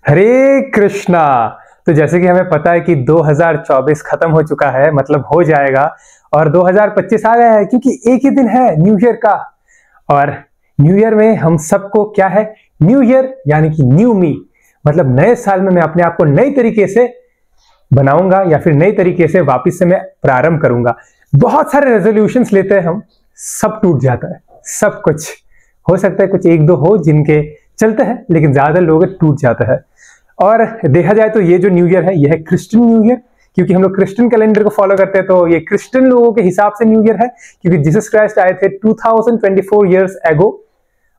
हरे कृष्णा। तो जैसे कि हमें पता है कि 2024 खत्म हो चुका है, मतलब हो जाएगा, और 2025 आ गया है क्योंकि एक ही दिन है न्यू ईयर का। और न्यू ईयर में हम सबको क्या है, न्यू ईयर यानी कि न्यू मी, मतलब नए साल में मैं अपने आप को नई तरीके से बनाऊंगा या फिर नई तरीके से वापस से मैं प्रारंभ करूंगा। बहुत सारे रेजोल्यूशंस लेते हैं हम, सब टूट जाता है, सब कुछ हो सकता है कुछ एक दो हो जिनके चलते हैं, लेकिन ज्यादा लोग टूट जाता है। और देखा जाए तो ये जो न्यू ईयर है, यह है क्रिश्चियन न्यू ईयर, क्योंकि हम लोग क्रिश्चियन कैलेंडर को फॉलो करते हैं, तो ये क्रिश्चियन लोगों के हिसाब से न्यू ईयर है, क्योंकि जीसस क्राइस्ट आए थे 2024 ईयर्स एगो,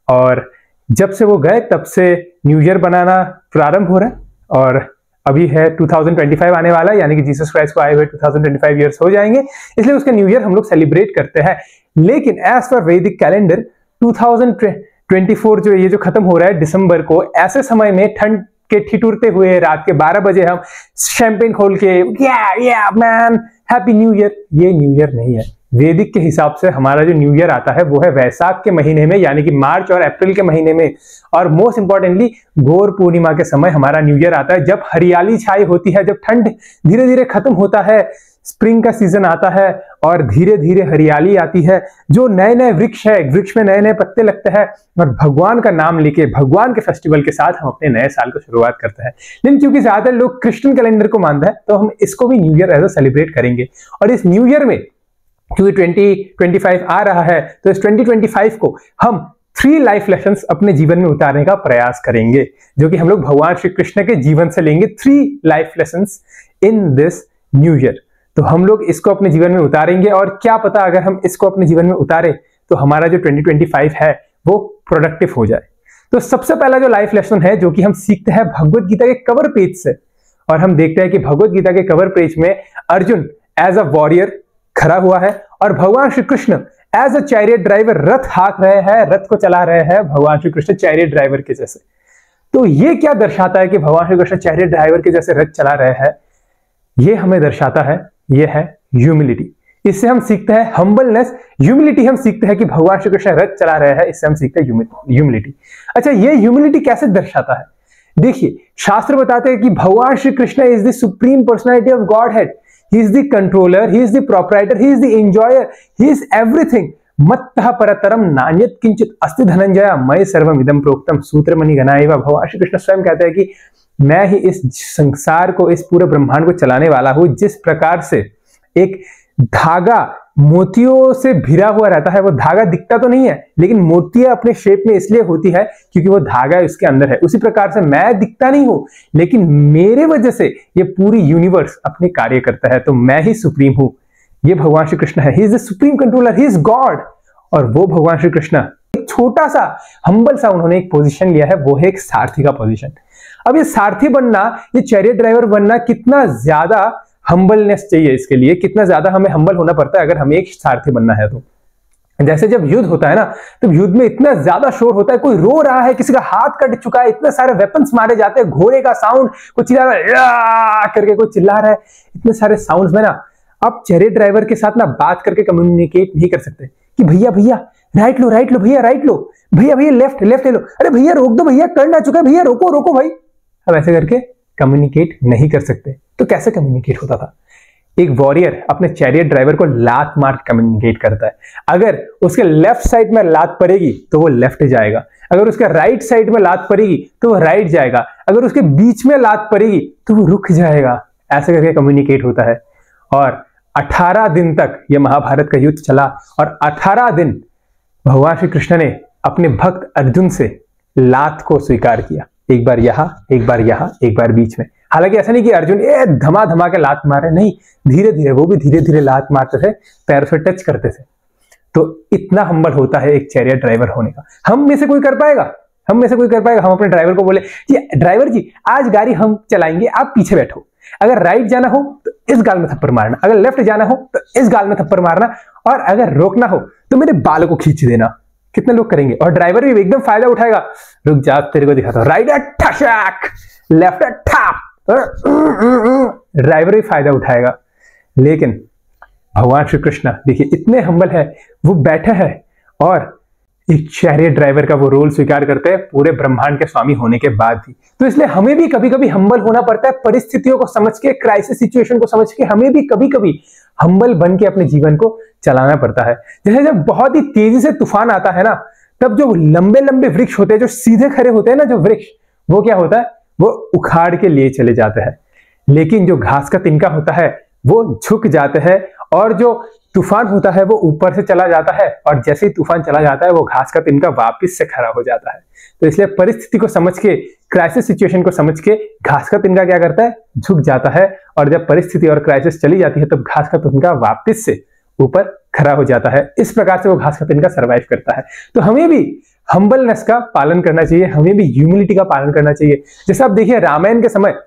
और जब से वो गए तब से न्यू ईयर बनाना प्रारंभ हो रहा है। और अभी है 2025 आने वाला है, यानी कि जीसस क्राइस्ट को आए हुए 2025 ईयर्स हो जाएंगे, इसलिए उसका न्यू ईयर हम लोग सेलिब्रेट करते हैं। लेकिन एज पर वैदिक कैलेंडर 2024 जो ये जो खत्म हो रहा है दिसंबर को, ऐसे समय में ठंड के ठिठुरते हुए रात के 12 बजे हम शैंपेन खोल के या मैन हैप्पी न्यू ईयर, ये न्यू ईयर नहीं है। वैदिक के हिसाब से हमारा जो न्यू ईयर आता है वो है वैशाख के महीने में, यानी कि मार्च और अप्रैल के महीने में। और मोस्ट इंपॉर्टेंटली घोर पूर्णिमा के समय हमारा न्यू ईयर आता है, जब हरियाली छाई होती है, जब ठंड धीरे धीरे खत्म होता है, स्प्रिंग का सीजन आता है और धीरे धीरे हरियाली आती है, जो नए नए वृक्ष है, वृक्ष में नए नए पत्ते लगते हैं, और भगवान का नाम लेके भगवान के फेस्टिवल के साथ हम अपने नए साल को शुरुआत करते हैं। लेकिन क्योंकि ज्यादातर लोग क्रिश्चियन कैलेंडर को मानते हैं, तो हम इसको भी न्यू ईयर एज सेलिब्रेट करेंगे। और इस न्यू ईयर में क्योंकि 2025 आ रहा है, तो इस 2025 को हम 3 लाइफ लेसन्स अपने जीवन में उतारने का प्रयास करेंगे, जो कि हम लोग भगवान श्री कृष्ण के जीवन से लेंगे। 3 life lessons in this new year, तो हम लोग इसको अपने जीवन में उतारेंगे। और क्या पता अगर हम इसको अपने जीवन में उतारे तो हमारा जो 2025 है वो प्रोडक्टिव हो जाए। तो सबसे पहला जो लाइफ लेसन है, जो कि हम सीखते हैं भगवत गीता के कवर पेज से, और हम देखते हैं कि भगवत गीता के कवर पेज में अर्जुन एज अ वॉरियर खड़ा हुआ है, और भगवान Shri Krishna as a chariot driver रथ हाँक रहे हैं, रथ को चला रहे हैं भगवान श्री कृष्ण चैरियट ड्राइवर के जैसे। तो ये क्या दर्शाता है कि भगवान श्री कृष्ण चैरियट ड्राइवर के जैसे रथ चला रहे हैं? ये हमें दर्शाता है, ये है ह्यूमिलिटी। इससे हम सीखते हैं हम्बलनेस, ह्यूमिलिटी हम सीखते हैं कि भगवान श्री कृष्ण रथ चला रहे हैं, इससे हम सीखते हैं ह्यूमिलिटी। अच्छा, ये ह्यूमिलिटी कैसे दर्शाता है? देखिए, शास्त्र बताते हैं कि भगवान Shri Krishna is the supreme personality of God head, he is the controller, he is the proprietor, he is the enjoyer, he is everything, मत्तः परतरम नान्यत् किंचित अस्ति धनंजय मयि सर्वम इदं प्रोक्तम सूत्रमणि गणाय। भगवान श्री कृष्ण स्वयं कहते हैं कि मैं ही इस संसार को, इस पूरे ब्रह्मांड को चलाने वाला हूं। जिस प्रकार से एक धागा मोतियों से भिरा हुआ रहता है, वो धागा दिखता तो नहीं है, लेकिन मोतियां अपने शेप में इसलिए होती है क्योंकि वो धागा इसके अंदर है। उसी प्रकार से मैं दिखता नहीं हूं, लेकिन मेरे वजह से ये पूरी यूनिवर्स अपने कार्य करता है, तो मैं ही सुप्रीम हूं। ये भगवान श्री कृष्ण है, he is the supreme controller, he is God. और वो भगवान श्री कृष्ण एक छोटा सा हम्बल सा उन्होंने एक पोजीशन लिया है, वो है एक सारथी का पोजीशन। अब ये सारथी बनना, ये चैरियट ड्राइवर बनना, कितना ज्यादा हम्बलनेस चाहिए इसके लिए, कितना ज्यादा हमें हम्बल होना पड़ता है अगर हमें एक सारथी बनना है। तो जैसे जब युद्ध होता है ना, तो युद्ध में इतना ज्यादा शोर होता है, कोई रो रहा है, किसी का हाथ कट चुका है, इतने सारे वेपन्स मारे जाते हैं, घोड़े का साउंड, कोई चिल्ला रहा है करके, कोई चिल्ला रहा है, इतने सारे साउंड्स में ना आप चैरियट ड्राइवर के साथ ना बात करके कम्युनिकेट नहीं कर सकते कि भैया भैया राइट लो, राइट लो भैया, राइट लो भैया, भैया लेफ्ट, लेफ्ट ले लो, अरे भैया रोक दो भैया, टर्न आ चुका है भैया, रोको रोको भाई। अब ऐसे करके कम्युनिकेट नहीं कर सकते। तो कैसे कम्युनिकेट होता था? एक वॉरियर अपने चैरियट ड्राइवर को लात मार कम्युनिकेट करता है। अगर उसके लेफ्ट साइड में लात पड़ेगी तो वो लेफ्ट जाएगा, अगर उसके राइट साइड में लात पड़ेगी तो वो राइट जाएगा, अगर उसके बीच में लात पड़ेगी तो वो रुक जाएगा। ऐसे करके कम्युनिकेट होता है। और 18 दिन तक ये महाभारत का युद्ध चला, और 18 दिन भगवान श्री कृष्ण ने अपने भक्त अर्जुन से लात को स्वीकार किया, एक बार यहां, एक बार यहां, एक बार बीच में। हालांकि ऐसा नहीं कि अर्जुन धमा धमा के लात मारे, नहीं, धीरे धीरे, वो भी धीरे धीरे लात मारते थे, पैरों से टच करते थे। तो इतना हम्बल होता है एक चैरियट ड्राइवर होने का। हम में से कोई कर पाएगा? हम में से कोई कर पाएगा? हम अपने ड्राइवर को बोले जी ड्राइवर जी आज गाड़ी हम चलाएंगे, आप पीछे बैठो, अगर राइट जाना हो तो इस गाल में थप्पड़ मारना, अगर लेफ्ट जाना हो तो इस गाल में थप्पड़ मारना, और अगर रोकना हो तो मेरे बालों को खींच देना। कितने लोग करेंगे? और ड्राइवर भी एकदम फायदा उठाएगा, रुक जा तेरे को दिखाता हूं, राइट ठशाक, लेफ्ट ठप, ड्राइवर भी फायदा उठाएगा। लेकिन भगवान श्री कृष्ण देखिए इतने हम्बल है, वो बैठे हैं और एक चैरियट ड्राइवर का वो रोल स्वीकार करते हैं पूरे ब्रह्मांड के स्वामी होने के बाद भी। तो इसलिए हमें भी कभी कभी हम्बल होना पड़ता है, परिस्थितियों को समझ के, क्राइसिस सिचुएशन को समझ के हमें भी कभी कभी हम्बल बन के अपने जीवन को चलाना पड़ता है। जैसे जब बहुत ही तेजी से तूफान आता है ना, तब जो लंबे लंबे वृक्ष होते हैं, जो सीधे खड़े होते हैं ना जो वृक्ष, वो क्या होता है, वो उखाड़ के लिए चले जाते हैं। लेकिन जो घास का तिनका होता है वो झुक जाते हैं, और जो तूफान होता है वो ऊपर से चला जाता है, और जैसे ही तूफान चला जाता है वो घास का तिनका वापस से खड़ा हो जाता है। तो इसलिए परिस्थिति को समझ के, क्राइसिस सिचुएशन को समझ के घास का तिनका क्या करता है, झुक जाता है, और जब परिस्थिति और क्राइसिस चली जाती है तब घास का तिनका वापस से ऊपर खड़ा हो जाता है। इस प्रकार से वो घास का तिनका सर्वाइव करता है। तो हमें भी हम्बलनेस का पालन करना चाहिए, हमें भी ह्यूमिलिटी का पालन करना चाहिए। जैसे आप देखिए रामायण के समय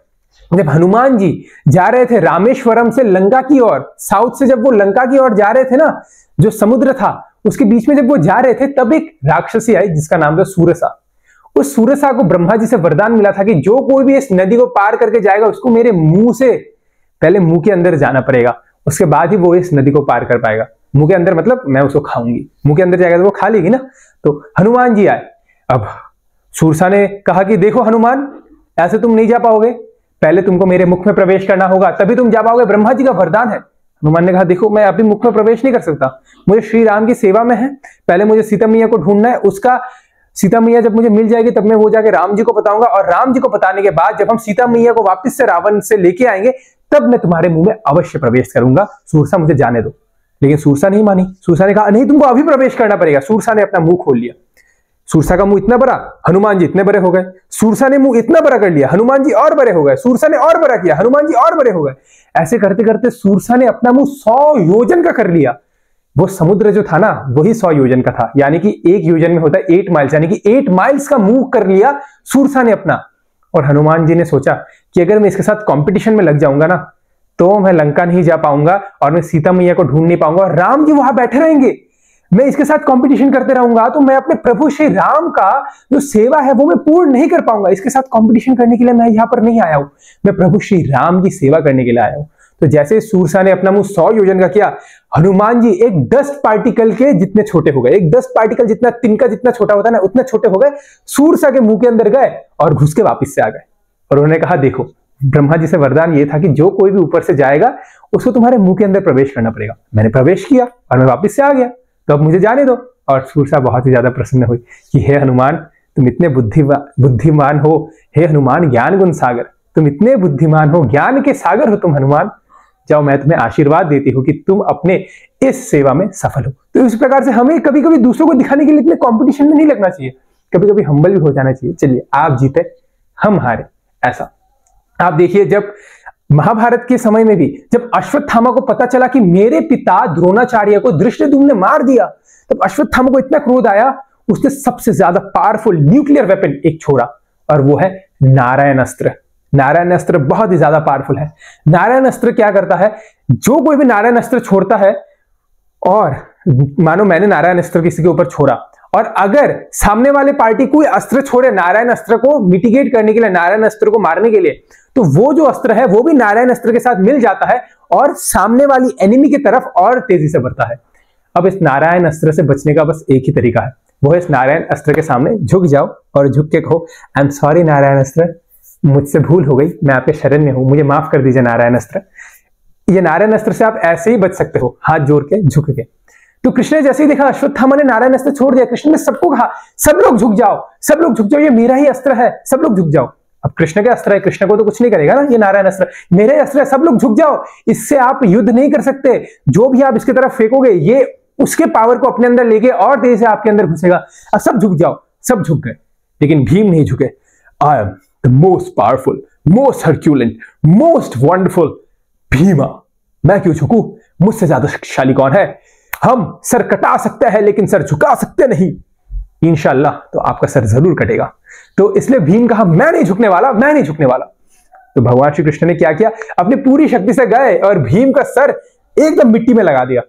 जब हनुमान जी जा रहे थे रामेश्वरम से लंका की ओर, साउथ से जब वो लंका की ओर जा रहे थे ना, जो समुद्र था उसके बीच में जब वो जा रहे थे, तब एक राक्षसी आई जिसका नाम था सूरसा। उस सूरसा को ब्रह्मा जी से वरदान मिला था कि जो कोई भी इस नदी को पार करके जाएगा उसको मेरे मुंह से, पहले मुंह के अंदर जाना पड़ेगा, उसके बाद ही वो इस नदी को पार कर पाएगा। मुंह के अंदर मतलब मैं उसको खाऊंगी, मुंह के अंदर जाएगा तो वो खा लेगी ना। तो हनुमान जी आए। अब सूरसा ने कहा कि देखो हनुमान, ऐसे तुम नहीं जा पाओगे, पहले तुमको मेरे मुख में प्रवेश करना होगा तभी तुम जा पाओगे, ब्रह्मा जी का वरदान है। हनुमान ने कहा देखो मैं अभी मुख में प्रवेश नहीं कर सकता, मुझे श्री राम की सेवा में है, पहले मुझे सीता मैया को ढूंढना है, उसका सीता मैया जब मुझे मिल जाएगी तब मैं वो जाके राम जी को बताऊंगा, और राम जी को बताने के बाद जब हम सीता मैया को वापस से रावण से लेके आएंगे तब मैं तुम्हारे मुंह में अवश्य प्रवेश करूंगा, सूरसा मुझे जाने दो। लेकिन सूरसा नहीं मानी। सूरसा ने कहा नहीं तुमको अभी प्रवेश करना पड़ेगा। सूरसा ने अपना मुंह खोल लिया। सूरसा का मुंह इतना बड़ा, हनुमान जी इतने बड़े हो गए। सूरसा ने मुंह इतना बड़ा कर लिया, हनुमान जी और बड़े हो गए। सूरसा ने और बड़ा किया, हनुमान जी और बड़े हो गए। ऐसे करते करते सूरसा ने अपना मुंह 100 योजन का कर लिया। वो समुद्र जो था ना वही 100 योजन का था, यानी कि एक योजन में होता है 8 माइल्स, यानी कि 8 माइल्स का मुंह कर लिया सूरसा ने अपना। और हनुमान जी ने सोचा कि अगर मैं इसके साथ कंपटीशन में लग जाऊंगा ना तो मैं लंका नहीं जा पाऊंगा और मैं सीता मैया को ढूंढ नहीं पाऊंगा, और राम जी वहां बैठे रहेंगे, मैं इसके साथ कंपटीशन करते रहूंगा तो मैं अपने प्रभु श्री राम का जो सेवा है वो मैं पूर्ण नहीं कर पाऊंगा। इसके साथ कंपटीशन करने के लिए मैं यहां पर नहीं आया हूं, मैं प्रभु श्री राम की सेवा करने के लिए आया हूं। तो जैसे सूरसा ने अपना मुंह 100 योजन का किया, हनुमान जी एक डस्ट पार्टिकल के जितने छोटे हो गए, एक डस्ट पार्टिकल जितना तिनका जितना छोटा होता है ना उतने छोटे हो गए, सूरसा के मुंह के अंदर गए और घुस के वापिस से आ गए। और उन्होंने कहा देखो ब्रह्मा जी से वरदान ये था कि जो कोई भी ऊपर से जाएगा उसको तुम्हारे मुंह के अंदर प्रवेश करना पड़ेगा। मैंने प्रवेश किया और मैं वापस से आ गया, तो अब मुझे जाने दो। और सूरसा बहुत ही ज्यादा प्रसन्न हुई कि हे हनुमान तुम इतने बुद्धिमान हो, हे हनुमान ज्ञान गुण सागर, तुम इतने बुद्धिमान हो, ज्ञान के सागर हो तुम हनुमान, जाओ मैं तुम्हें आशीर्वाद देती हूँ कि तुम अपने इस सेवा में सफल हो। तो इस प्रकार से हमें कभी कभी दूसरों को दिखाने के लिए इतने कंपटीशन में नहीं लगना चाहिए, कभी कभी हम्बल भी हो जाना चाहिए। चलिए आप जीते हम हारे, ऐसा। आप देखिए जब महाभारत के समय में भी जब अश्वत्थामा को पता चला कि मेरे पिता द्रोणाचार्य को धृष्टद्युम्न ने मार दिया, तब अश्वत्थामा को इतना क्रोध आया, उसने सबसे ज्यादा पावरफुल न्यूक्लियर वेपन एक छोड़ा और वो है नारायण अस्त्र। नारायण अस्त्र बहुत ही ज्यादा पावरफुल है। नारायण अस्त्र क्या करता है, जो कोई भी नारायण अस्त्र छोड़ता है, और मानो मैंने नारायण अस्त्र किसी के ऊपर छोड़ा और अगर सामने वाले पार्टी कोई अस्त्र छोड़े नारायण अस्त्र को मिटिगेट करने के लिए, नारायण अस्त्र को मारने के लिए, तो वो जो अस्त्र है वो भी नारायण अस्त्र के साथ मिल जाता है और सामने वाली एनिमी की तरफ और तेजी से बढ़ता है। अब इस नारायण अस्त्र से बचने का बस एक ही तरीका है, वो है इस नारायण अस्त्र के सामने झुक जाओ और झुक के कहो आई एम सॉरी नारायण अस्त्र, मुझसे भूल हो गई, मैं आपके शरण में हूं, मुझे माफ कर दीजिए नारायण अस्त्र। ये नारायण अस्त्र से आप ऐसे ही बच सकते हो, हाथ जोड़ के झुक के। तो कृष्ण ने जैसे ही देखा अश्वत्थामा ने नारायण अस्त्र छोड़ दिया, कृष्ण ने सबको कहा सब लोग झुक जाओ, सब लोग झुक जाओ, ये मेरा ही अस्त्र है, सब लोग झुक जाओ। अब कृष्ण का अस्त्र है, कृष्ण को तो कुछ नहीं करेगा ना, ये नारायण अस्त्र मेरा ही अस्त्र है, सब लोग झुक जाओ, इससे आप युद्ध नहीं कर सकते, जो भी आप इसकी तरफ फेंकोगे ये उसके पावर को अपने अंदर लेके और तेजी से आपके अंदर घुसेगा। अब सब झुक जाओ, सब झुक गए, लेकिन भीम नहीं झुके। I am the most powerful, most herculean, most wonderful Bhima, मैं क्यों झुकूं, मुझसे ज्यादा शक्तिशाली कौन है, हम सर कटा सकते हैं लेकिन सर झुका सकते नहीं, इंशाल्लाह तो आपका सर जरूर कटेगा। तो इसलिए भीम कहा मैं नहीं झुकने वाला, मैं नहीं झुकने वाला। तो भगवान श्री कृष्ण ने क्या किया, अपनी पूरी शक्ति से गए और भीम का सर एकदम मिट्टी में लगा दिया।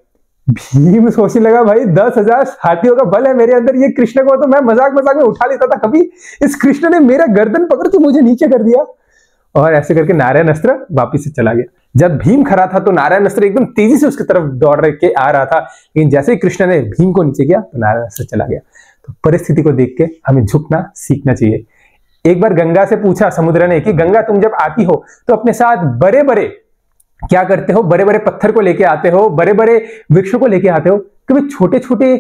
भीम सोचने लगा भाई 10,000 हाथियों का बल है मेरे अंदर, ये कृष्ण को तो मैं मजाक मजाक में उठा लेता था कभी, इस कृष्ण ने मेरा गर्दन पकड़ के मुझे नीचे कर दिया। और ऐसे करके नारायण अस्त्र वापिस से चला गया। जब भीम खड़ा था तो नारायण अस्त्र एकदम तेजी से उसकी तरफ दौड़ के आ रहा था, लेकिन जैसे ही कृष्ण ने भीम को नीचे किया तो नारायण अस्त्र चला गया। तो तो परिस्थिति को देख के हमें झुकना सीखना चाहिए। एक बार गंगा से पूछा समुद्र ने कि गंगा तुम जब आती हो तो अपने साथ बड़े बड़े क्या करते हो, बड़े बड़े पत्थर को लेके आते हो, बड़े बड़े वृक्षों को लेके आते हो, कभी छोटे छोटे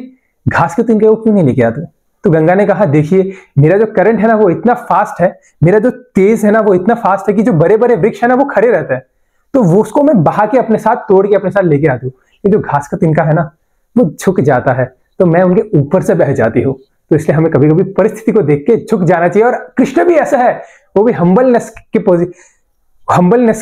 घास के तिनके को क्यों नहीं लेके आते? तो गंगा ने कहा देखिए मेरा जो करंट है ना वो इतना फास्ट है, मेरा जो तेज है ना वो इतना फास्ट है कि जो बड़े बड़े वृक्ष है ना वो खड़े रहते हैं, तो वो उसको मैं बहा के अपने साथ तोड़ के अपने साथ लेके आती हूँ। ये जो घास का तिनका है ना वो झुक जाता है, तो मैं उनके ऊपर से बह जाती हूँ। तो इसलिए हमें कभी कभी परिस्थिति को देख के झुक जाना चाहिए। और कृष्ण भी ऐसा है, वो भी हम्बलनेस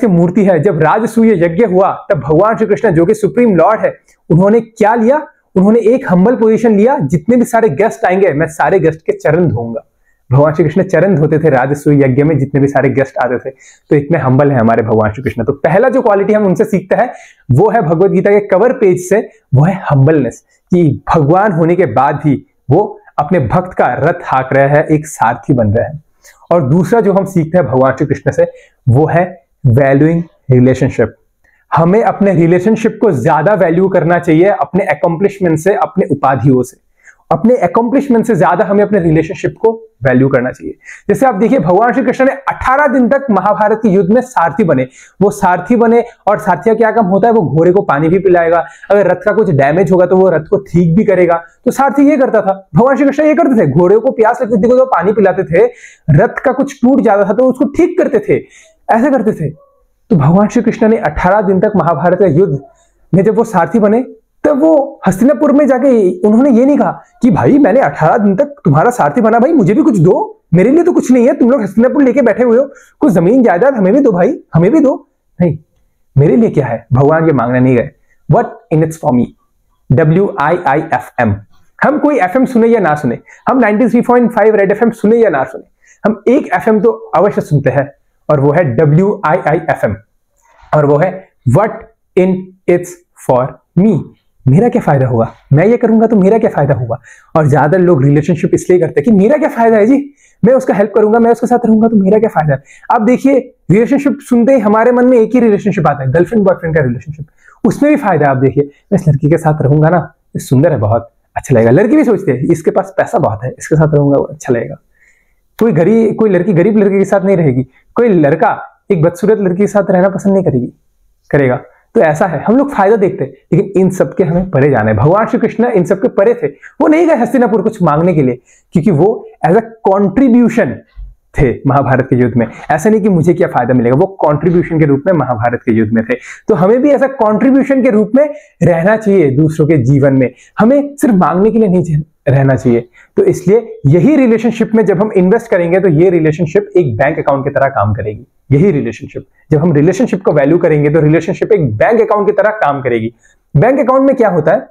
की मूर्ति है। जब राजसूय यज्ञ हुआ तब भगवान श्री कृष्ण जो कि सुप्रीम लॉर्ड है, उन्होंने क्या लिया? उन्होंने एक हम्बल पोजीशन लिया। जितने भी सारे गेस्ट आएंगे मैं सारे गेस्ट के चरण धोऊंगा। भगवान श्री कृष्ण चरण धोते थे राजसूय यज्ञ में, जितने भी सारे गेस्ट आते थे। तो इतने हम्बल है हमारे भगवान श्री कृष्ण। तो पहला जो क्वालिटी हम उनसे सीखते हैं वो है भगवत गीता के कवर पेज से, वो है हम्बलनेस, कि भगवान होने के बाद भी वो अपने भक्त का रथ हाँक रहे हैं, एक सारथी बन रहे हैं। और दूसरा जो हम सीखते हैं भगवान श्री कृष्ण से वो है वैल्यूइंग रिलेशनशिप। हमें अपने रिलेशनशिप को ज्यादा वैल्यू करना चाहिए अपने अकम्प्लिशमेंट से, अपने उपाधियों से। अपने अकम्प्लिशमेंट से ज्यादा हमें अपने रिलेशनशिप को वैल्यू करना चाहिए। जैसे आप देखिए भगवान श्री कृष्ण ने 18 दिन तक महाभारत के युद्ध में सारथी बने। वो सारथी बने और सारथी का क्या काम होता है? वो घोड़े को पानी भी पिलाएगा, अगर रथ का कुछ डैमेज होगा तो वो रथ को ठीक भी करेगा। तो सारथी ये करता था, भगवान श्री कृष्ण ये करते थे। घोड़े को प्यास लगती थी तो पानी पिलाते थे, रथ का कुछ टूट जाता था तो उसको ठीक करते थे, ऐसे करते थे। तो भगवान श्री कृष्ण ने 18 दिन तक महाभारत के युद्ध में जब वो सारथी बने तब वो हस्तिनापुर में जाके उन्होंने ये नहीं कहा कि भाई मैंने 18 दिन तक तुम्हारा सारथी बना, भाई मुझे भी कुछ दो, मेरे लिए तो कुछ नहीं है, तुम लोग हस्तिनापुर लेके बैठे हुए हो, कुछ जमीन जायदाद हमें भी दो भाई, हमें भी दो। नहीं, मेरे लिए क्या है? भगवान ये मांगने नहीं गए। What in its for me, WIIFM। हम कोई FM सुने या ना सुने, हम 93.5 रेड FM सुने या ना सुने, हम एक FM तो अवश्य सुनते हैं और वो है WIIFM, और वो है what in its for me. मेरा क्या फायदा हुआ? मैं ये करूंगा तो मेरा क्या फायदा हुआ? और ज्यादा लोग रिलेशनशिप इसलिए करते हैं कि मेरा क्या फायदा है जी, मैं उसका हेल्प करूंगा, मैं उसके साथ रहूंगा तो मेरा क्या फायदा है। आप देखिए रिलेशनशिप सुनते ही हमारे मन में एक ही रिलेशनशिप आता है, गर्लफ्रेंड बॉयफ्रेंड का रिलेशनशिप। उसमें भी फायदा है। आप देखिए मैं इस लड़की के साथ रहूंगा ना, ये सुंदर है, बहुत अच्छा लगेगा। लड़की भी सोचती है इसके पास पैसा बहुत है, इसके साथ रहूंगा अच्छा लगेगा। कोई लड़की गरीब लड़के के साथ नहीं रहेगी, कोई लड़का एक बदसूरत लड़की के साथ रहना पसंद नहीं करेगा। तो ऐसा है, हम लोग फायदा देखते हैं, लेकिन इन सब के हमें परे जाना है। भगवान श्री कृष्ण इन सब के परे थे। वो नहीं गए हस्तिनापुर कुछ मांगने के लिए, क्योंकि वो एज अ कॉन्ट्रीब्यूशन थे महाभारत के युद्ध में। ऐसा नहीं कि मुझे क्या फायदा मिलेगा, वो कॉन्ट्रीब्यूशन के रूप में महाभारत के युद्ध में थे। तो हमें भी ऐसा कॉन्ट्रीब्यूशन के रूप में रहना चाहिए दूसरों के जीवन में, हमें सिर्फ मांगने के लिए नहीं रहना चाहिए। तो इसलिए यही रिलेशनशिप में जब हम इन्वेस्ट करेंगे तो ये रिलेशनशिप एक बैंक अकाउंट की तरह काम करेगी। यही रिलेशनशिप, जब हम रिलेशनशिप को वैल्यू करेंगे तो रिलेशनशिप एक बैंक अकाउंट की तरह काम करेगी। बैंक अकाउंट में क्या होता है?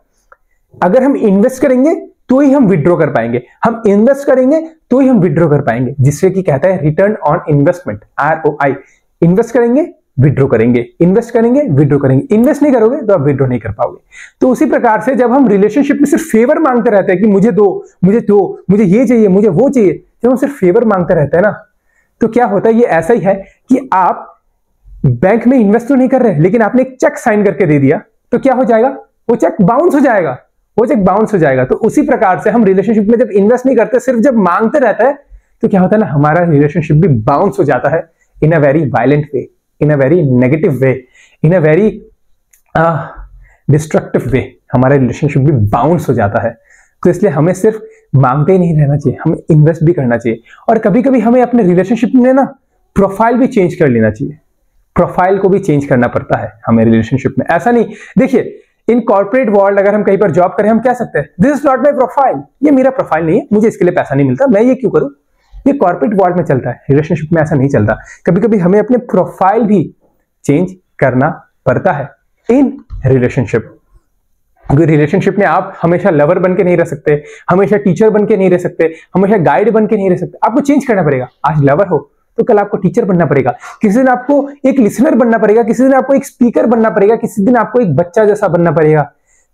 अगर हम इन्वेस्ट करेंगे तो ही हम विड्रॉ कर पाएंगे, हम इन्वेस्ट करेंगे तो ही हम विड्रॉ कर पाएंगे, जिससे कि कहता है return on investment, ROI। Invest करेंगे विड्रॉ करेंगे, इन्वेस्ट करेंगे विड्रॉ करेंगे। इन्वेस्ट नहीं करोगे तो आप विड्रॉ नहीं कर पाओगे। तो उसी प्रकार से जब हम रिलेशनशिप में सिर्फ फेवर मांगते रहते हैं कि मुझे दो, मुझे ये चाहिए, मुझे वो चाहिए, जब हम सिर्फ फेवर मांगते रहते हैं ना, तो क्या होता है? ये ऐसा ही है कि आप बैंक में इन्वेस्ट तो नहीं कर रहे, लेकिन आपने एक चेक साइन करके दे दिया, तो क्या हो जाएगा? वो चेक बाउंस हो जाएगा, वो चेक बाउंस हो जाएगा। तो उसी प्रकार से हम रिलेशनशिप में जब इन्वेस्ट नहीं करते, सिर्फ जब मांगते रहते हैं, तो क्या होता है ना, हमारा रिलेशनशिप भी बाउंस हो जाता है in a very violent way, in a very negative way, in a very destructive way. हमारा रिलेशनशिप भी बाउंस हो जाता है। तो इसलिए हमें सिर्फ मांगते ही नहीं रहना चाहिए, हमें इन्वेस्ट भी करना चाहिए। और कभी कभी हमें अपने रिलेशनशिप में ना प्रोफाइल भी चेंज कर लेना चाहिए। प्रोफाइल को भी चेंज करना पड़ता है हमें रिलेशनशिप में। ऐसा नहीं, देखिए इन कॉर्पोरेट वर्ल्ड अगर हम कहीं पर जॉब करें, हम कह सकते हैं this is not my profile, ये मेरा प्रोफाइल नहीं है, मुझे इसके लिए पैसा नहीं मिलता, मैं ये क्यों करूं। ये कॉर्पोरेट वर्ल्ड में चलता है, रिलेशनशिप में ऐसा नहीं चलता। कभी कभी हमें अपने प्रोफाइल भी चेंज करना पड़ता है इन रिलेशनशिप। रिलेशनशिप में आप हमेशा लवर बन के नहीं रह सकते, हमेशा टीचर बन के नहीं रह सकते, हमेशा गाइड बन के नहीं रह सकते। आपको चेंज करना पड़ेगा। आज लवर हो तो कल आपको टीचर बनना पड़ेगा, किसी दिन आपको एक लिसनर बनना पड़ेगा, किसी दिन आपको एक स्पीकर बनना पड़ेगा, किसी दिन आपको एक बच्चा जैसा बनना पड़ेगा,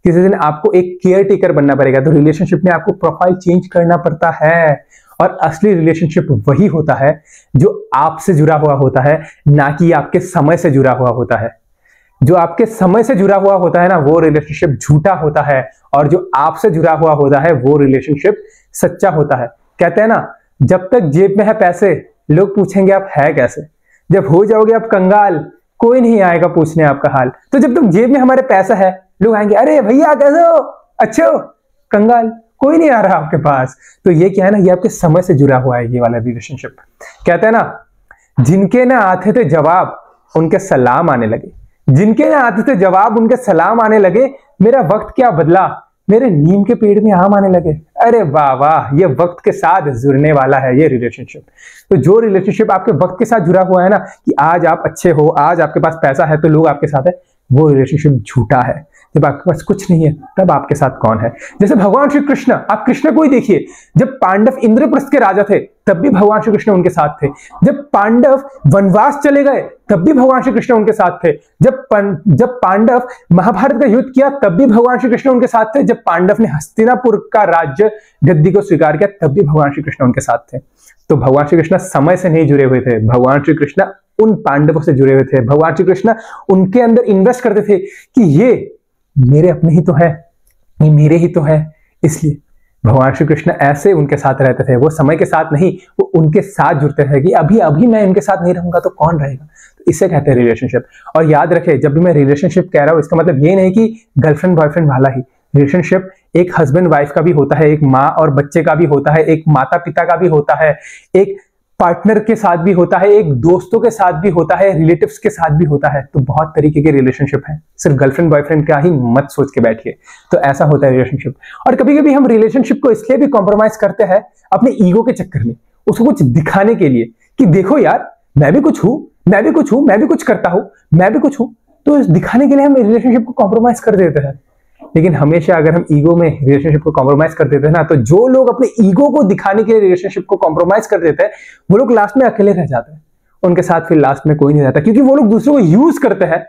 किसी दिन आपको एक केयर टेकर बनना पड़ेगा। तो रिलेशनशिप में आपको प्रोफाइल चेंज करना पड़ता है। और असली रिलेशनशिप वही होता है जो आपसे जुड़ा हुआ होता है, ना कि आपके समय से जुड़ा हुआ होता है। जो आपके समय से जुड़ा हुआ होता है ना, वो रिलेशनशिप झूठा होता है, और जो आपसे जुड़ा हुआ होता है वो रिलेशनशिप सच्चा होता है। कहते हैं ना, जब तक जेब में है पैसे, लोग पूछेंगे आप है कैसे। जब हो जाओगे आप कंगाल, कोई नहीं आएगा पूछने आपका हाल। तो जब तक जेब में हमारे पैसा है, लोग आएंगे, अरे भैया कैसे हो, अच्छे हो। कंगाल, कोई नहीं आ रहा आपके पास। तो ये क्या है ना, ये आपके समय से जुड़ा हुआ है ये वाला रिलेशनशिप। कहते हैं ना, जिनके ना आते थे जवाब, उनके सलाम आने लगे। जिनके ना आते थे जवाब, उनके सलाम आने लगे। मेरा वक्त क्या बदला, मेरे नीम के पेड़ में आम आने लगे। अरे वाह वाह, ये वक्त के साथ जुड़ने वाला है ये रिलेशनशिप। तो जो रिलेशनशिप आपके वक्त के साथ जुड़ा हुआ है ना, कि आज आप अच्छे हो, आज आपके पास पैसा है तो लोग आपके साथ है, वो रिलेशनशिप झूठा है। जब आपके पास कुछ नहीं है तब आपके साथ कौन है। जैसे भगवान श्री कृष्ण, आप कृष्ण को ही देखिए, जब पांडव इंद्रप्रस्थ के राजा थे तब भी भगवान श्री कृष्ण उनके साथ थे। जब पांडव वनवास चले गए तब भी भगवान श्री कृष्ण उनके साथ थे। जब पांडव महाभारत का युद्ध किया तब भी भगवान श्री कृष्ण उनके साथ थे। जब पांडव ने हस्तिनापुर का राज्य गद्दी को स्वीकार किया तब भी भगवान श्री कृष्ण उनके साथ थे। तो भगवान श्री कृष्ण समय से नहीं जुड़े हुए थे, भगवान श्री कृष्ण उन पांडवों से जुड़े हुए थे। भगवान श्री कृष्ण उनके अंदर इन्वेस्ट करते थे कि ये मेरे अपने ही तो है, ये मेरे ही तो है। इसलिए भगवान श्री कृष्ण ऐसे उनके साथ रहते थे। वो समय के साथ नहीं, वो उनके साथ जुड़ते थे कि अभी अभी मैं इनके साथ नहीं रहूंगा तो कौन रहेगा। तो इसे कहते हैं रिलेशनशिप। और याद रखे, जब भी मैं रिलेशनशिप कह रहा हूं, इसका मतलब ये नहीं कि गर्लफ्रेंड बॉयफ्रेंड वाला ही रिलेशनशिप। एक हस्बैंड वाइफ का भी होता है, एक माँ और बच्चे का भी होता है, एक माता पिता का भी होता है, एक पार्टनर के साथ भी होता है, एक दोस्तों के साथ भी होता है, रिलेटिव्स के साथ भी होता है। तो बहुत तरीके के रिलेशनशिप है, सिर्फ गर्लफ्रेंड बॉयफ्रेंड का ही मत सोच के बैठिए। तो ऐसा होता है रिलेशनशिप। और कभी कभी हम रिलेशनशिप को इसलिए भी कॉम्प्रोमाइज करते हैं अपने ईगो के चक्कर में, उसको कुछ दिखाने के लिए कि देखो यार मैं भी कुछ हूं, मैं भी कुछ हूं, मैं भी कुछ करता हूं, मैं भी कुछ हूं। तो इस दिखाने के लिए हम रिलेशनशिप को कॉम्प्रोमाइज कर देते हैं। लेकिन हमेशा अगर हम ईगो में रिलेशनशिप को कॉम्प्रोमाइज कर देते हैं ना, तो जो लोग अपने ईगो को दिखाने के लिए रिलेशनशिप को कॉम्प्रोमाइज कर देते हैं, वो लोग लास्ट में अकेले रह जाते हैं। उनके साथ फिर लास्ट में कोई नहीं रहता, क्योंकि वो लोग दूसरों को यूज करते हैं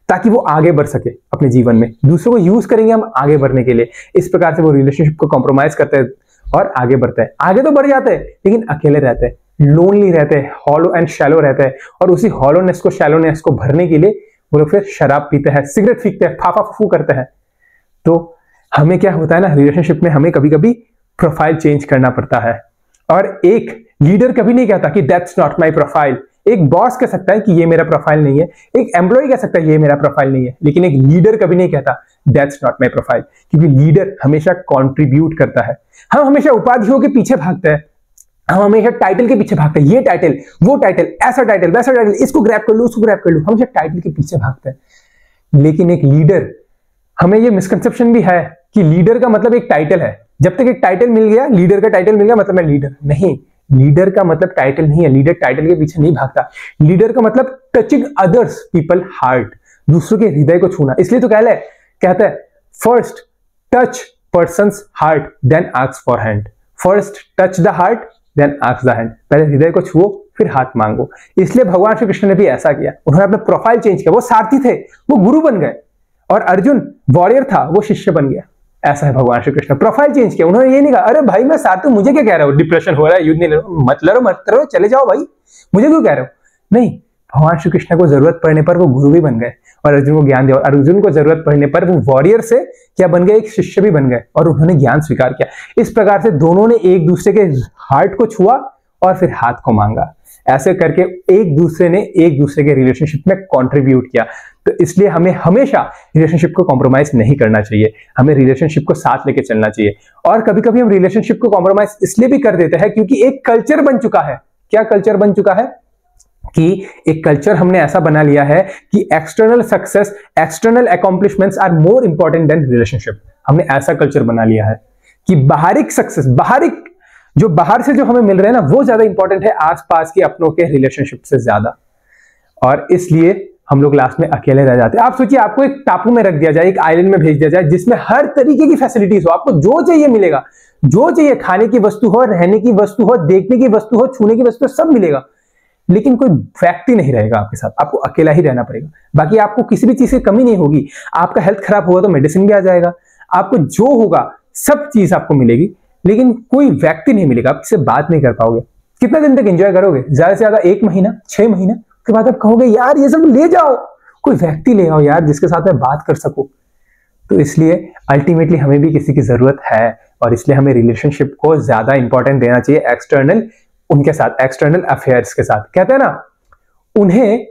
ताकि वो आगे बढ़ सके अपने जीवन में। दूसरों को यूज करेंगे हम आगे बढ़ने के लिए। इस प्रकार से वो रिलेशनशिप को कॉम्प्रोमाइज करते हैं और आगे बढ़ते हैं। आगे तो बढ़ जाते हैं लेकिन अकेले रहते हैं, लोनली रहते हैं, हॉलो एंड शैलो रहते हैं। और उसी हॉलोनेस को, शैलोनेस को भरने के लिए वो लोग फिर शराब पीते हैं, सिगरेट फीकते हैं, फाफा फूफू करते हैं। तो हमें क्या होता है ना, रिलेशनशिप में हमें कभी कभी प्रोफाइल चेंज करना पड़ता है। और एक लीडर कभी नहीं कहता कि दैट्स नॉट माय प्रोफाइल। एक बॉस कह सकता है कि ये मेरा प्रोफाइल नहीं है, एक एम्प्लॉय कह सकता है ये मेरा प्रोफाइल नहीं है, लेकिन एक लीडर कभी नहीं कहता दैट्स नॉट माय प्रोफाइल। क्योंकि लीडर हमेशा कंट्रीब्यूट करता है। हम हमेशा उपाधियों के पीछे भागते हैं, हम हमेशा टाइटल के पीछे भागते हैं, ये टाइटल, वो टाइटल, ऐसा टाइटल, वैसा टाइटल, इसको ग्रैब कर लो, उसको ग्रैब कर लो, हमेशा टाइटल के पीछे भागते हैं। लेकिन एक लीडर, हमें ये मिसकंसेप्शन भी है कि लीडर का मतलब एक टाइटल है। जब तक एक टाइटल मिल गया, लीडर का टाइटल मिल गया मतलब मैं लीडर नहीं। लीडर का मतलब टाइटल नहीं है, लीडर टाइटल के पीछे नहीं भागता। लीडर का मतलब टचिंग अदर्स पीपल हार्ट, दूसरों के हृदय को छूना। इसलिए तो कहता है first touch person's heart then ask for hand. First touch the heart then ask the hand. पहले हृदय को छुओ फिर हाथ मांगो। इसलिए भगवान श्री कृष्ण ने भी ऐसा किया, उन्होंने अपना प्रोफाइल चेंज किया। वो सारथी थे, वो गुरु बन गए, और अर्जुन वॉरियर था, वो शिष्य बन गया। ऐसा है भगवान श्री कृष्ण, प्रोफाइल चेंज किया। उन्होंने ये नहीं कहा अरे भाई मैं साथ हूं, मुझे क्या कह रहे हो, डिप्रेशन हो रहा है, युद्ध नहीं लड़ो, मत लड़ो मत करो, चले जाओ भाई, मुझे क्यों कह रहे हो। नहीं, भगवान श्री कृष्ण को जरूरत पड़ने पर वो गुरु भी बन गए और अर्जुन को ज्ञान दिया। और अर्जुन को जरूरत पड़ने पर वो वॉरियर से क्या बन गए, एक शिष्य भी बन गए और उन्होंने ज्ञान स्वीकार किया। इस प्रकार से दोनों ने एक दूसरे के हार्ट को छुआ और फिर हाथ को मांगा। ऐसे करके एक दूसरे ने एक दूसरे के रिलेशनशिप में कंट्रीब्यूट किया। तो इसलिए हमें हमेशा रिलेशनशिप को कॉम्प्रोमाइज नहीं करना चाहिए, हमें रिलेशनशिप को साथ लेके चलना चाहिए। और कभी कभी हम रिलेशनशिप को कॉम्प्रोमाइज इसलिए भी कर देते हैं क्योंकि एक कल्चर बन चुका है। क्या कल्चर बन चुका है कि एक कल्चर हमने ऐसा बना लिया है कि external success, external accomplishments are more important than relationship. हमने ऐसा कल्चर बना लिया है कि बाहरिक सक्सेस, बाहरिक जो बाहर से जो हमें मिल रहे हैं ना, वो ज्यादा इंपॉर्टेंट है आसपास के अपनों के रिलेशनशिप से ज्यादा। और इसलिए हम लोग लास्ट में अकेले रह जाते हैं। आप सोचिए, आपको एक टापू में रख दिया जाए, एक आइलैंड में भेज दिया जाए जिसमें हर तरीके की फैसिलिटीज हो, आपको जो चाहिए मिलेगा, जो चाहिए, खाने की वस्तु हो, रहने की वस्तु हो, देखने की वस्तु हो, छूने की वस्तु हो, सब मिलेगा, लेकिन कोई व्यक्ति नहीं रहेगा आपके साथ, आपको अकेला ही रहना पड़ेगा। बाकी आपको किसी भी चीज की कमी नहीं होगी। आपका हेल्थ खराब होगा तो मेडिसिन भी आ जाएगा, आपको जो होगा सब चीज आपको मिलेगी, लेकिन कोई व्यक्ति नहीं मिलेगा, आप किससे बात नहीं कर पाओगे। कितना दिन तक एंजॉय करोगे? ज्यादा से ज्यादा 1 महीना, 6 महीना, उसके बाद आप कहोगे यार ये सब ले जाओ, कोई व्यक्ति ले आओ यार जिसके साथ मैं बात कर सकूं। तो इसलिए अल्टीमेटली हमें भी किसी की जरूरत है और इसलिए हमें रिलेशनशिप को ज्यादा इंपॉर्टेंट देना चाहिए एक्सटर्नल उनके साथ, एक्सटर्नल अफेयर्स के साथ। कहते हैं ना, उन्हें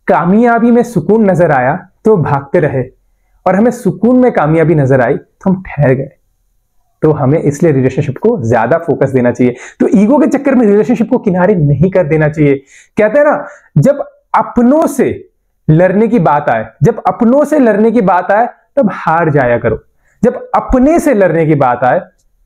कामयाबी में सुकून नजर आया तो भागते रहे और हमें सुकून में कामयाबी नजर आई तो हम ठहर गए। तो हमें इसलिए रिलेशनशिप को ज्यादा फोकस देना चाहिए। तो ईगो के चक्कर में रिलेशनशिप को किनारे नहीं कर देना चाहिए। कहते हैं ना, जब अपनों से लड़ने की बात आए, जब अपनों से लड़ने की बात आए तब हार जाया करो, जब अपने से लड़ने की बात आए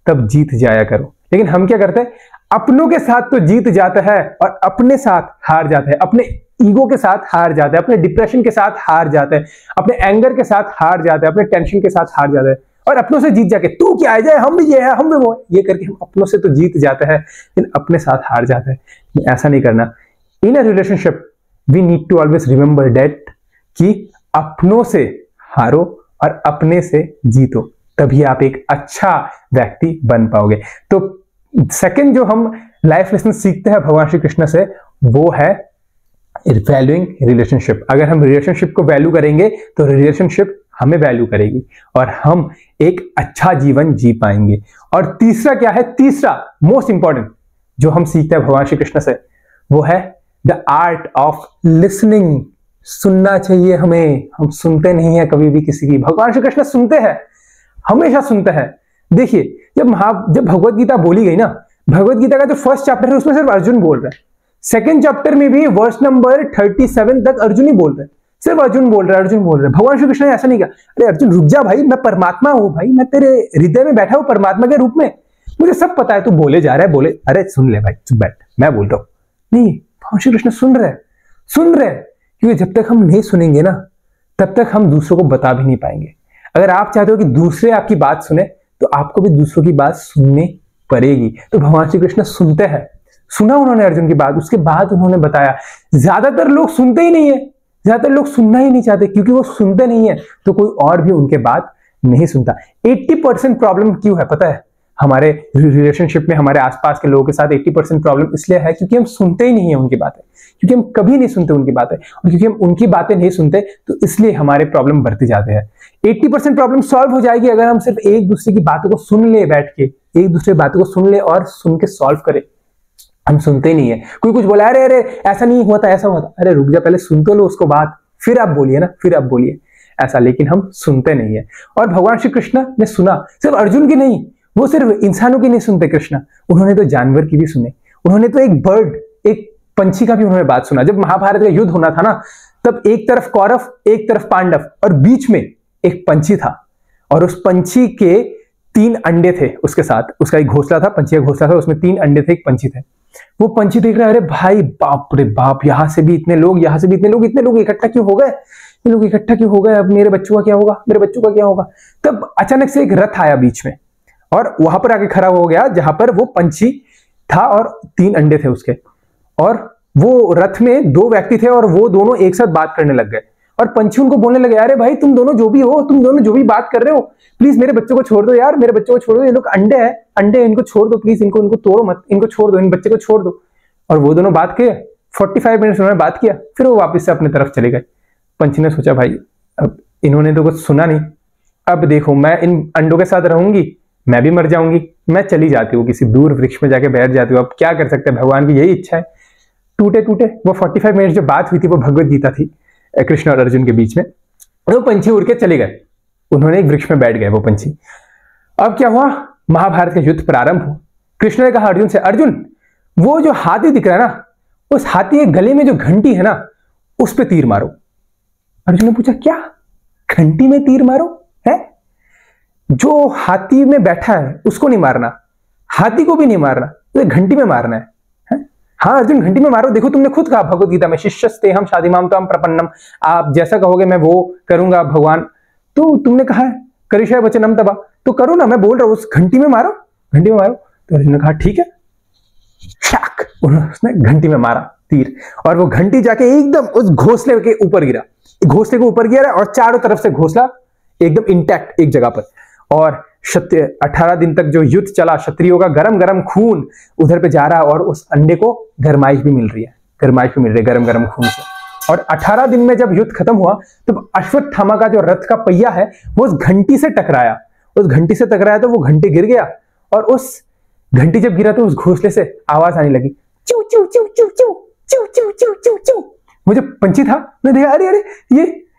तब जीत जाया करो। लेकिन हम क्या करते हैं, अपनों के साथ तो जीत जाते हैं और अपने साथ हार जाते हैं, अपने ईगो के साथ हार जाते हैं, अपने डिप्रेशन के साथ हार जाते हैं, अपने एंगर के साथ हार जाते हैं, अपने टेंशन के साथ हार जाते हैं और अपनों से जीत जाके तू क्या है, हम भी ये है, हम भी वो है, ये करके हम अपनों से तो जीत जाते हैं लेकिन अपने साथ हार जाते हैं। ऐसा नहीं करना। In a relationship we need to always remember that कि अपनों से हारो और अपने से जीतो, तभी आप एक अच्छा व्यक्ति बन पाओगे। तो सेकंड जो हम लाइफ लेसन सीखते हैं भगवान श्री कृष्ण से, वो है वैल्यूइंग रिलेशनशिप। अगर हम रिलेशनशिप को वैल्यू करेंगे तो रिलेशनशिप हमें वैल्यू करेगी और हम एक अच्छा जीवन जी पाएंगे। और तीसरा क्या है, तीसरा मोस्ट इंपॉर्टेंट जो हम सीखते हैं भगवान श्री कृष्ण से, वो है द आर्ट ऑफ लिसनिंग। सुनना चाहिए हमें, हम सुनते नहीं है कभी भी किसी की। भगवान श्री कृष्ण सुनते हैं, हमेशा सुनते हैं। देखिए, जब भगवत गीता बोली गई ना, भगवत गीता का जो फर्स्ट चैप्टर है उसमें सिर्फ अर्जुन बोल रहा है। सेकंड चैप्टर में भी वर्स नंबर 37 तक अर्जुन ही बोल रहे हैं, सिर्फ अर्जुन बोल रहा है, अर्जुन बोल रहे हैं। भगवान श्री कृष्ण ने ऐसा नहीं कहा, अरे अर्जुन रुक जा भाई, मैं परमात्मा हूं भाई, मैं तेरे हृदय में बैठा हूं परमात्मा के रूप में, मुझे सब पता है, तू बोले जा रहा है, बोले, अरे सुन ले भाई, चुप बैठ, मैं बोल रहा हूं। नहीं, भगवान श्री कृष्ण सुन रहे, क्योंकि जब तक हम नहीं सुनेंगे ना, तब तक हम दूसरों को बता भी नहीं पाएंगे। अगर आप चाहते हो कि दूसरे आपकी बात सुने तो आपको भी दूसरों की बात सुननी पड़ेगी। तो भगवान श्री कृष्ण सुनते हैं, सुना उन्होंने अर्जुन की बात, उसके बाद उन्होंने बताया। ज्यादातर लोग सुनते ही नहीं है, ज्यादातर लोग सुनना ही नहीं चाहते, क्योंकि वो सुनते नहीं है तो कोई और भी उनके बात नहीं सुनता। 80% प्रॉब्लम क्यों है पता है हमारे रिलेशनशिप में, हमारे आसपास के लोगों के साथ 80% प्रॉब्लम इसलिए है क्योंकि हम सुनते ही नहीं है उनकी बातें, क्योंकि हम कभी नहीं सुनते उनकी बातें, और क्योंकि हम उनकी बातें नहीं सुनते तो इसलिए हमारे प्रॉब्लम बढ़ते जाते हैं। 80% प्रॉब्लम सॉल्व हो जाएगी अगर हम सिर्फ एक दूसरे की बातों को सुन ले, बैठ के एक दूसरे की बातों को सुन ले और सुन के सॉल्व करें। हम सुनते ही नहीं है। कोई कुछ बोला, अरे अरे ऐसा नहीं हुआ था, ऐसा हुआ था, अरे रुक जा, पहले सुन तो लो उसको बात, फिर आप बोलिए ना, फिर आप बोलिए ऐसा। लेकिन हम सुनते नहीं है। और भगवान श्री कृष्ण ने सुना, सिर्फ अर्जुन की नहीं, वो सिर्फ इंसानों की नहीं सुनते कृष्ण, उन्होंने तो जानवर की भी सुने, उन्होंने तो एक बर्ड, एक पंछी का भी उन्होंने बात सुना। जब महाभारत का युद्ध होना था ना, तब एक तरफ कौरव, एक तरफ पांडव और बीच में एक पंछी था, और उस पंछी के 3 अंडे थे उसके साथ, उसका एक घोंसला था, पंछी का घोंसला था, उसमें 3 अंडे थे, एक पंछी थे। वो पंछी देख रहा है, अरे भाई बाप रे बाप, यहां से भी इतने लोग, यहां से भी इतने लोग, इतने लोग इकट्ठा क्यों हो गए, ये लोग इकट्ठा क्यों हो गए, अब मेरे बच्चों का क्या होगा, मेरे बच्चों का क्या होगा। तब अचानक से एक रथ आया बीच में और वहां पर आके खड़ा हो गया जहां पर वो पंछी था और 3 अंडे थे उसके, और वो रथ में 2 व्यक्ति थे और वो दोनों एक साथ बात करने लग गए। और पंछी उनको बोलने लगे, अरे भाई तुम दोनों जो भी हो, तुम दोनों जो भी बात कर रहे हो, प्लीज मेरे बच्चों को छोड़ दो यार, मेरे बच्चों को छोड़ दो, ये लोग अंडे हैं, अंडे इनको छोड़ दो प्लीज, इनको तोड़ो मत, इनको छोड़ दो, इन बच्चे को छोड़ दो। और वो दोनों बात किए, 45 मिनट उन्होंने बात किया, फिर वो वापस से अपने तरफ चले गए। पंछी ने सोचा, भाई अब इन्होंने तो कुछ सुना नहीं, अब देखो मैं इन अंडों के साथ रहूंगी, मैं भी मर जाऊंगी, मैं चली जाती हूँ, किसी दूर वृक्ष में जाके बैठ जाती हूँ, अब क्या कर सकते हैं, भगवान की यही इच्छा है। टूटे टूटे वो 45 मिनट जो बात हुई थी वो भगवत गीता थी कृष्ण और अर्जुन के बीच में, और वो पंछी उड़ के चले गए, उन्होंने एक वृक्ष में बैठ गए वो पंछी। अब क्या हुआ, महाभारत का युद्ध प्रारंभ हुआ। कृष्ण ने कहा अर्जुन से, अर्जुन वो जो हाथी दिख रहा है ना, उस हाथी के गले में जो घंटी है ना, उस पे तीर मारो। अर्जुन ने पूछा, क्या घंटी में तीर मारो है? जो हाथी में बैठा है उसको नहीं मारना, हाथी को भी नहीं मारना, तो घंटी में मारना है। हाँ अर्जुन घंटी में मारो, देखो तुमने खुद कहा भगवत गीता में, शिष्यस्तेहम शादीमाम त्वाम प्रपन्नम, आप जैसा कहोगे मैं वो करूंगा भगवान, तो तुमने कहा है करिष्ये वचनम तवा, तो करो ना, मैं बोल रहा हूं उस घंटी में मारो, घंटी में मारो। तो अर्जुन ने कहा ठीक है, शाक उसने घंटी में मारा तीर, और वो घंटी जाके एकदम उस घोंसले के ऊपर गिरा, घोंसले के ऊपर गिरा और चारों तरफ से घोंसला एकदम इंटैक्ट एक जगह पर। और 18 दिन तक जो युद्ध चला, क्षत्रियों का गरम गरम खून उधर पे जा रहा है और उस अंडे को गरमाइश भी मिल रही है, गरमाइश भी मिल रही है गरम गरम खून से। और 18 दिन में जब युद्ध खत्म हुआ तब अश्वत्थामा का जो रथ का पहिया है वो उस घंटी से टकराया, तो वो घंटी गिर गया, और उस घंटी जब गिरा तो उस घोंसले से आवाज आने लगी, चू चू चू चू चू चू चू चू चू चू। वो जो पंछी था, मैं देखा अरे अरे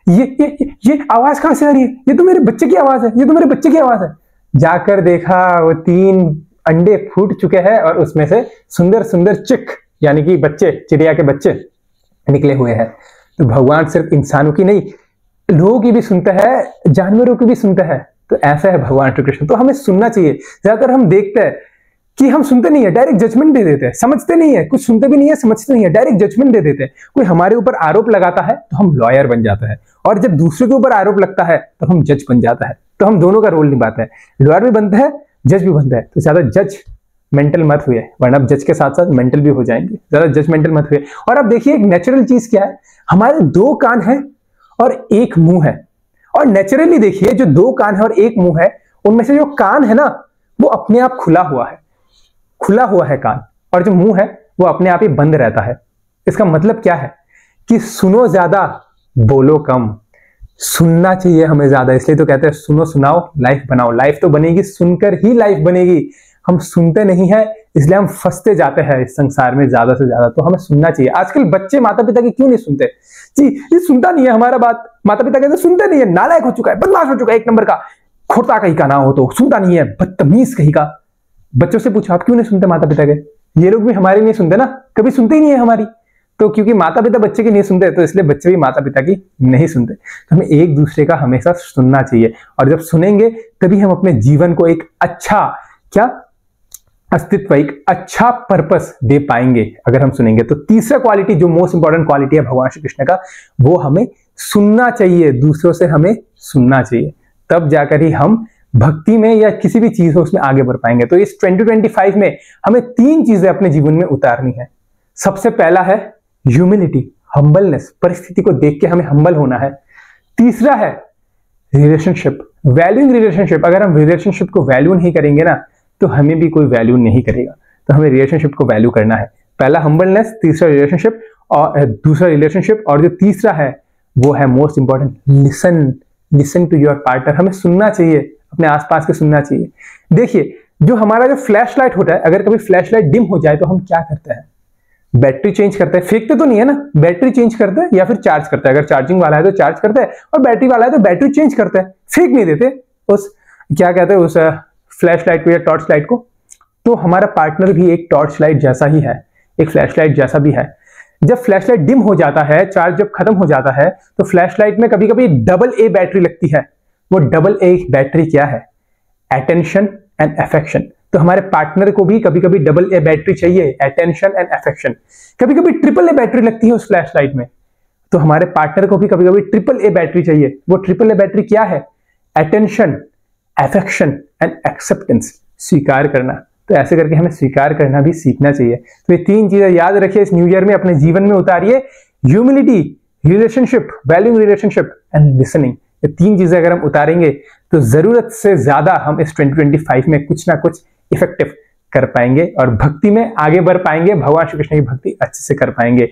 ये आवाज कहां से आ रही है, ये तो मेरे बच्चे की आवाज है, जाकर देखा वो 3 अंडे फूट चुके हैं और उसमें से सुंदर सुंदर चिक यानी कि बच्चे, चिड़िया के बच्चे निकले हुए हैं। तो भगवान सिर्फ इंसानों की नहीं, लोगों की भी सुनता है, जानवरों की भी सुनता है। तो ऐसा है भगवान श्री कृष्ण। तो हमें सुनना चाहिए। ज्यादातर हम देखते हैं कि हम सुनते नहीं है, डायरेक्ट जजमेंट दे देते हैं, समझते नहीं है, कुछ सुनते भी नहीं है, समझते नहीं है, डायरेक्ट जजमेंट दे देते हैं। कोई हमारे ऊपर आरोप लगाता है तो हम लॉयर बन जाता है, और जब दूसरे के ऊपर आरोप लगता है तो हम जज बन जाता है। तो हम दोनों का रोल निभाते हैं, लॉयर भी बनता है, जज भी बनता है। तो ज्यादा जज मेंटल मत हुए, वरना आप जज के साथ साथ मेंटल भी हो जाएंगे। ज्यादा जजमेंटल मत हुए। और अब देखिए एक नेचुरल चीज क्या है, हमारे 2 कान है और 1 मुंह है। और नेचुरली देखिए जो 2 कान है और 1 मुंह है, उनमें से जो कान है ना वो अपने आप खुला हुआ है कान, और जो मुंह है वो अपने आप ही बंद रहता है। इसका मतलब क्या है कि सुनो ज्यादा, बोलो कम। सुनना चाहिए हमें ज्यादा, इसलिए तो कहते हैं सुनो सुनाओ लाइफ बनाओ। लाइफ तो बनेगी, सुनकर ही लाइफ बनेगी। हम सुनते नहीं है, इसलिए हम फंसते जाते हैं इस संसार में ज्यादा से ज्यादा। तो हमें सुनना चाहिए। आजकल बच्चे माता पिता की क्यों नहीं सुनते जी, ये सुनता नहीं है हमारा बात। माता पिता कहते सुनते नहीं है, नालायक हो चुका है, बदमाश हो चुका है, 1 नंबर का, खोटा कहीं का ना हो तो सुनता नहीं है, बदतमीज कहीं का। बच्चों से पूछो आप क्यों नहीं सुनते माता पिता के? ये लोग भी हमारी नहीं सुनते ना, कभी सुनते ही नहीं है हमारी। तो क्योंकि माता पिता बच्चे की नहीं सुनते, तो इसलिए बच्चे भी माता पिता की नहीं सुनते। तो हमें एक दूसरे का हमेशा सुनना चाहिए, और जब सुनेंगे तभी हम अपने जीवन को एक अच्छा अस्तित्व, एक अच्छा पर्पस दे पाएंगे अगर हम सुनेंगे। तो तीसरा क्वालिटी जो मोस्ट इंपॉर्टेंट क्वालिटी है भगवान श्री कृष्ण का, वो हमें सुनना चाहिए। दूसरों से हमें सुनना चाहिए, तब जाकर ही हम भक्ति में या किसी भी चीज हो उसमें आगे बढ़ पाएंगे। तो इस 2025 में हमें 3 चीजें अपने जीवन में उतारनी है। सबसे पहला है ह्यूमिलिटी, हम्बलनेस, परिस्थिति को देख के हमें हम्बल होना है। तीसरा है रिलेशनशिप, वैल्यूइंग रिलेशनशिप। अगर हम रिलेशनशिप को वैल्यू नहीं करेंगे ना तो हमें भी कोई वैल्यू नहीं करेगा। तो हमें रिलेशनशिप को वैल्यू करना है। पहला हम्बलनेस, तीसरा रिलेशनशिप, और दूसरा रिलेशनशिप, और जो तीसरा है वो है most important, listen to your partner. हमें सुनना चाहिए, अपने आसपास के सुनना चाहिए। देखिए जो हमारा जो फ्लैश लाइट होता है, अगर कभी फ्लैश लाइट डिम हो जाए तो हम क्या करते हैं? बैटरी चेंज करते हैं, फेंकते तो नहीं है ना, बैटरी चेंज करते हैं या फिर चार्ज करते हैं। अगर चार्जिंग वाला है तो चार्ज करते हैं, और बैटरी वाला है तो बैटरी चेंज करते हैं, फेंक नहीं देते उस क्या कहते हैं उस फ्लैश लाइट को या टॉर्च लाइट को। तो हमारा पार्टनर भी एक टॉर्च लाइट जैसा ही है, एक फ्लैश लाइट जैसा भी है। जब फ्लैश लाइट डिम हो जाता है, चार्ज जब खत्म हो जाता है, तो फ्लैश लाइट में कभी कभी AA बैटरी लगती है। वो AA बैटरी क्या है? Attention and affection. तो हमारे पार्टनर को भी कभी कभी AA बैटरी चाहिए, अटेंशन एंड अफेक्शन। कभी कभी AAA बैटरी लगती है उस फ्लैश लाइट में, तो हमारे पार्टनर को भी कभी कभी AAA बैटरी चाहिए। वो AAA बैटरी क्या है? अटेंशन, अफेक्शन एंड एक्सेप्टेंस, स्वीकार करना। तो ऐसे करके हमें स्वीकार करना भी सीखना चाहिए। तो ये 3 चीजें याद रखिए, इस न्यू ईयर में अपने जीवन में उतारिए। Humility, relationship, valuing relationship and listening. ये 3 चीजें अगर हम उतारेंगे तो जरूरत से ज्यादा हम इस 2025 में कुछ ना कुछ इफेक्टिव कर पाएंगे और भक्ति में आगे बढ़ पाएंगे, भगवान श्री कृष्ण की भक्ति अच्छे से कर पाएंगे।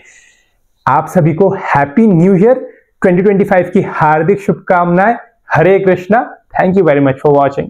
आप सभी को हैप्पी न्यू ईयर 2025 की हार्दिक शुभकामनाएं। Hare Krishna. Thank you very much for watching.